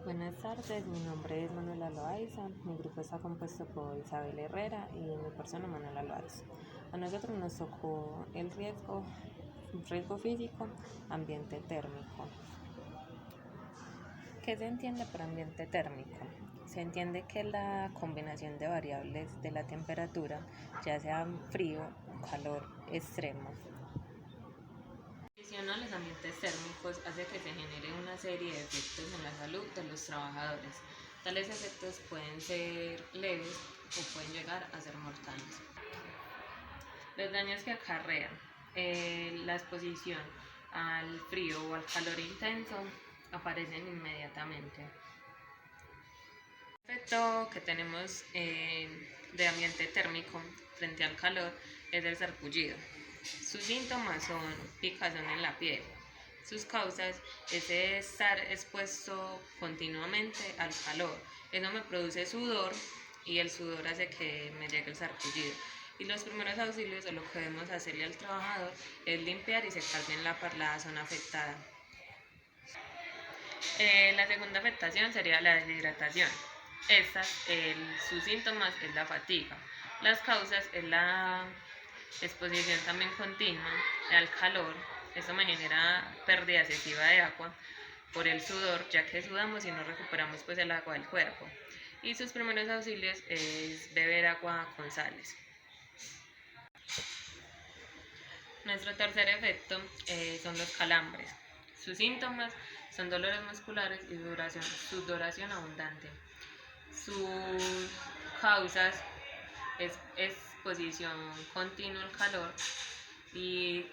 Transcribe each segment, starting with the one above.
Buenas tardes, mi nombre es Manuela Loaiza, mi grupo está compuesto por Isabel Herrera y mi persona Manuela Loaiza. A nosotros nos tocó el riesgo físico, ambiente térmico. ¿Qué se entiende por ambiente térmico? Se entiende que la combinación de variables de la temperatura, ya sea frío o calor extremo, a los ambientes térmicos hace que se genere una serie de efectos en la salud de los trabajadores. Tales efectos pueden ser leves o pueden llegar a ser mortales. Los daños que acarrea la exposición al frío o al calor intenso aparecen inmediatamente. El efecto que tenemos de ambiente térmico frente al calor es el sarpullido. Sus síntomas son picazón en la piel. Sus causas es estar expuesto continuamente al calor. Eso me produce sudor y el sudor hace que me llegue el sarpullido. Y los primeros auxilios o lo que debemos hacerle al trabajador es limpiar y secar bien la zona afectada. La segunda afectación sería la deshidratación. Sus síntomas es la fatiga. Las causas es la exposición también continua al calor. Esto me genera pérdida excesiva de agua por el sudor, ya que sudamos y no recuperamos pues el agua del cuerpo. Y sus primeros auxilios es beber agua con sales. Nuestro tercer efecto son los calambres. Sus síntomas son dolores musculares y sudoración abundante. Sus causas es exposición continua al calor y,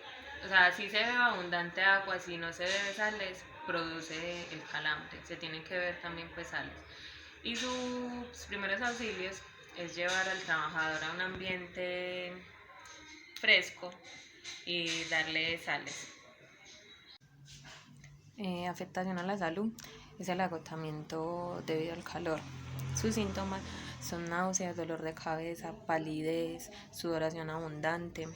si se bebe abundante agua, si no se bebe sales, produce el calambre. Se tienen que beber también pues sales. Y sus primeros auxilios es llevar al trabajador a un ambiente fresco y darle sales. Afectación a la salud es el agotamiento debido al calor. Sus síntomas son náuseas, dolor de cabeza, palidez, sudoración abundante.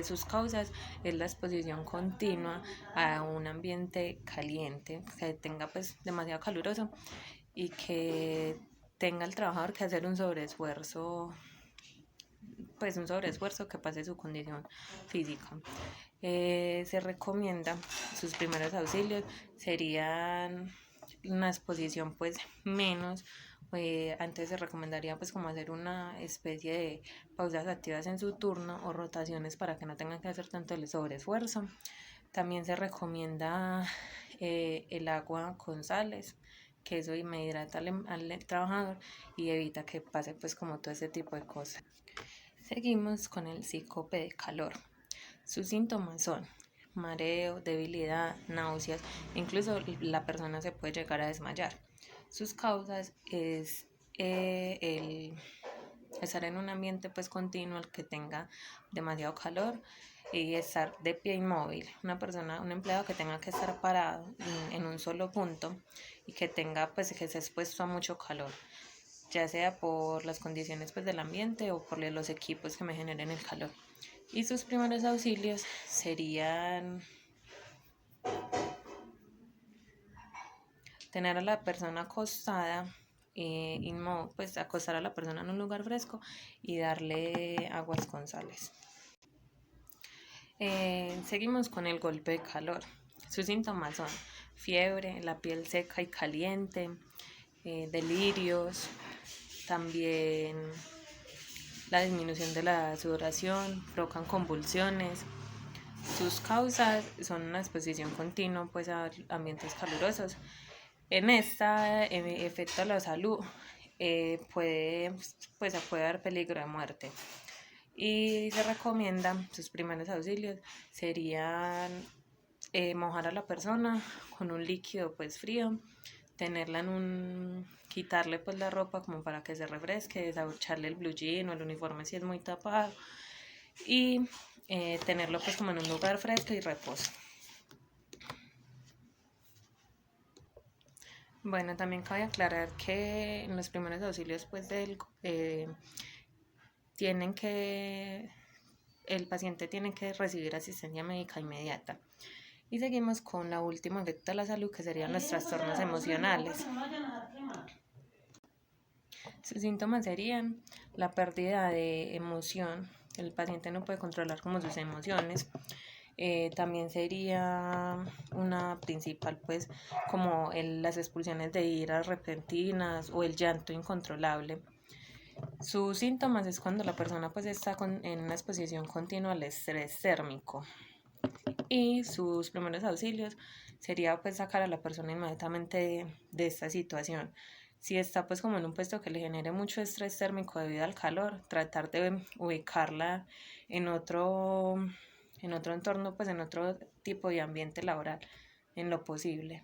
Sus causas es la exposición continua a un ambiente caliente, que tenga pues demasiado caluroso y que tenga el trabajador que hacer un sobreesfuerzo que pase su condición física. Se recomienda, sus primeros auxilios serían una exposición pues menos. Antes se recomendaría pues como hacer una especie de pausas activas en su turno o rotaciones para que no tengan que hacer tanto el sobreesfuerzo. También se recomienda el agua con sales, que eso me hidrata al trabajador y evita que pase pues como todo ese tipo de cosas. Seguimos con el síncope de calor. Sus síntomas son mareo, debilidad, náuseas, incluso la persona se puede llegar a desmayar. Sus causas es el estar en un ambiente pues continuo que tenga demasiado calor y estar de pie inmóvil. Un empleado que tenga que estar parado en un solo punto y que tenga pues que esté expuesto a mucho calor, ya sea por las condiciones pues del ambiente o por los equipos que me generen el calor. Y sus primeros auxilios serían tener a la persona acostada, pues acostar a la persona en un lugar fresco y darle aguas con sales. Seguimos con el golpe de calor. Sus síntomas son fiebre, la piel seca y caliente, delirios, también la disminución de la sudoración, provocan convulsiones. Sus causas son una exposición continua pues, a ambientes calurosos. En este efecto a la salud puede haber peligro de muerte. Y se recomienda, sus primeros auxilios serían mojar a la persona con un líquido pues frío, tenerla quitarle pues la ropa como para que se refresque, desabocharle el blue jean o el uniforme si es muy tapado y tenerlo pues como en un lugar fresco y reposo. Bueno, también cabe aclarar que en los primeros auxilios pues el paciente tiene que recibir asistencia médica inmediata Y seguimos con la última efecto de la salud, que serían los trastornos emocionales. Sus síntomas serían la pérdida de emoción. El paciente no puede controlar como sus emociones. También sería una principal, pues, como las expulsiones de ira repentinas o el llanto incontrolable. Sus síntomas es cuando la persona pues está en una exposición continua al estrés térmico. Y sus primeros auxilios sería pues sacar a la persona inmediatamente de esta situación. Si está pues como en un puesto que le genere mucho estrés térmico debido al calor, tratar de ubicarla en otro entorno, pues en otro tipo de ambiente laboral, en lo posible.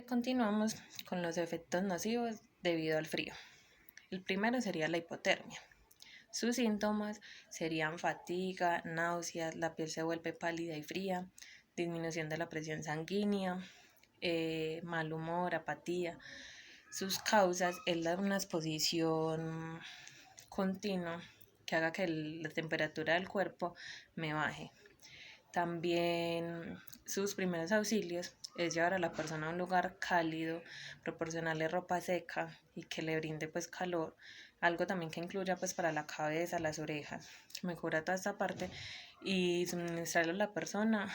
Continuamos con los efectos nocivos debido al frío. El primero sería la hipotermia. Sus síntomas serían fatiga, náuseas, la piel se vuelve pálida y fría, disminución de la presión sanguínea, mal humor, apatía. Sus causas es una exposición continua que haga que la temperatura del cuerpo me baje. También sus primeros auxilios es llevar a la persona a un lugar cálido, proporcionarle ropa seca y que le brinde pues calor, algo también que incluya pues para la cabeza, las orejas, que me cubra toda esta parte, y suministrarle a la persona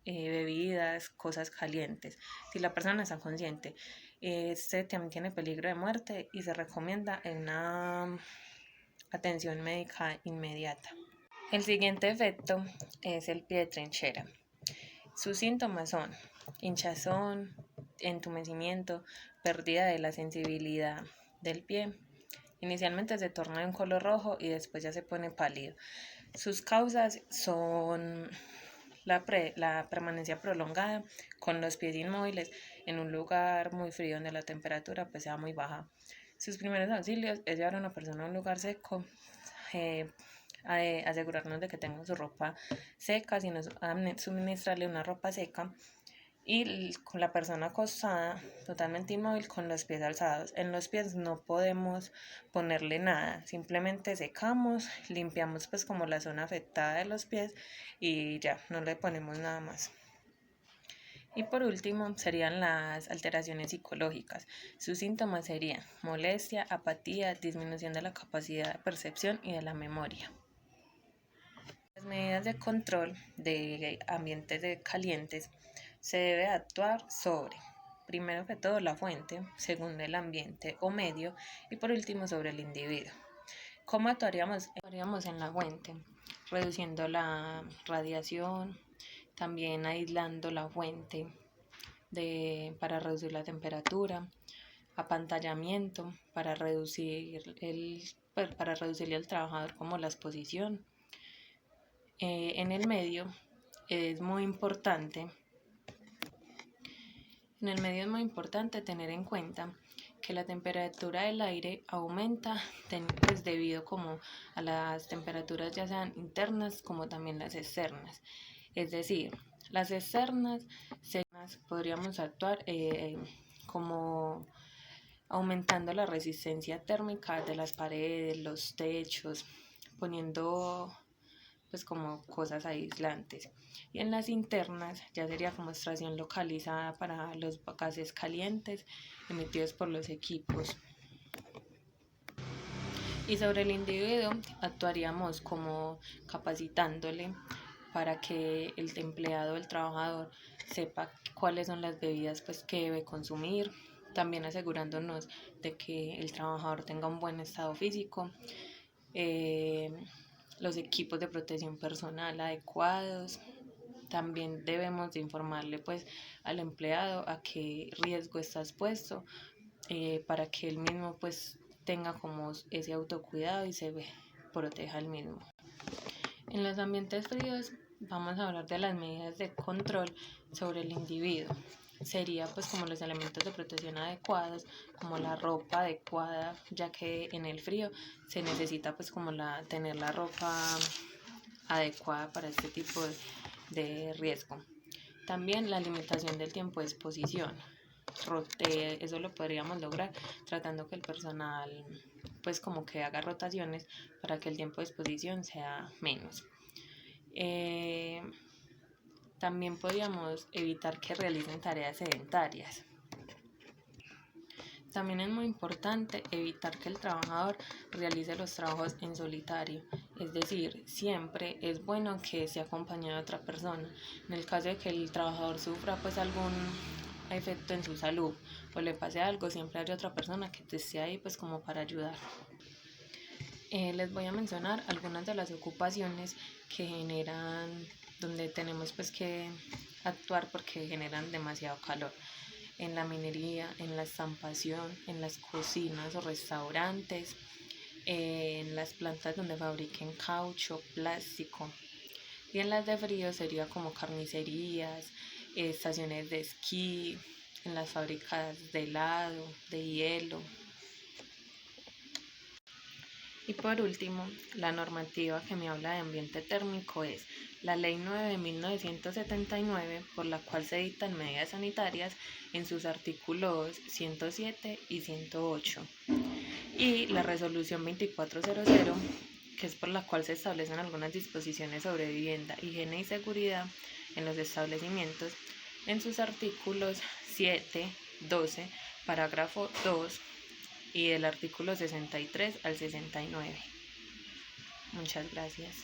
bebidas, cosas calientes. Si la persona está consciente, este también tiene peligro de muerte y se recomienda una atención médica inmediata. El siguiente efecto es el pie de trinchera. Sus síntomas son hinchazón, entumecimiento, pérdida de la sensibilidad del pie. Inicialmente se torna de un color rojo y después ya se pone pálido. Sus causas son la permanencia prolongada con los pies inmóviles en un lugar muy frío donde la temperatura pues sea muy baja. Sus primeros auxilios es llevar a una persona a un lugar seco, asegurarnos de que tenga su ropa seca, sino suministrarle una ropa seca, y con la persona acostada totalmente inmóvil con los pies alzados. En los pies no podemos ponerle nada, simplemente secamos, limpiamos pues como la zona afectada de los pies y ya, no le ponemos nada más. Y por último serían las alteraciones psicológicas. Sus síntomas serían molestia, apatía, disminución de la capacidad de percepción y de la memoria. Las medidas de control de ambientes calientes se debe actuar sobre, primero que todo, la fuente, segundo el ambiente o medio y por último sobre el individuo. ¿Cómo actuaríamos en la fuente? Reduciendo la radiación, también aislando la fuente para reducir la temperatura, apantallamiento para reducirle al trabajador como la exposición. En el medio es muy importante tener en cuenta que la temperatura del aire aumenta pues debido como a las temperaturas ya sean internas como también las externas. Es decir, las externas podríamos actuar como aumentando la resistencia térmica de las paredes, los techos, poniendo pues como cosas aislantes. Y en las internas ya sería como extracción localizada para los gases calientes emitidos por los equipos. Y sobre el individuo actuaríamos como capacitándole para que el empleado, el trabajador, sepa cuáles son las bebidas pues que debe consumir, también asegurándonos de que el trabajador tenga un buen estado físico, los equipos de protección personal adecuados. También debemos de informarle pues al empleado a qué riesgo está expuesto, para que él mismo pues tenga como ese autocuidado y se proteja al mismo. En los ambientes fríos vamos a hablar de las medidas de control sobre el individuo. Sería pues como los elementos de protección adecuados, como la ropa adecuada, ya que en el frío se necesita pues como tener la ropa adecuada para este tipo de riesgo. También la limitación del tiempo de exposición. Eso lo podríamos lograr tratando que el personal pues como que haga rotaciones para que el tiempo de exposición sea menos. También podríamos evitar que realicen tareas sedentarias. También es muy importante evitar que el trabajador realice los trabajos en solitario, es decir, siempre es bueno que esté acompañado de otra persona. En el caso de que el trabajador sufra pues algún efecto en su salud o le pase algo, siempre hay otra persona que te esté ahí pues como para ayudar. Les voy a mencionar algunas de las ocupaciones que generan, donde tenemos pues que actuar porque generan demasiado calor. En la minería, en la estampación, en las cocinas o restaurantes, en las plantas donde fabriquen caucho, plástico. Y en las de frío sería como carnicerías, estaciones de esquí, en las fábricas de helado, de hielo. Y por último, la normativa que me habla de ambiente térmico es la Ley 9 de 1979, por la cual se dictan medidas sanitarias en sus artículos 107 y 108, y la Resolución 2400, que es por la cual se establecen algunas disposiciones sobre vivienda, higiene y seguridad en los establecimientos, en sus artículos 7, 12, parágrafo 2, y del artículo 63 al 69. Muchas gracias.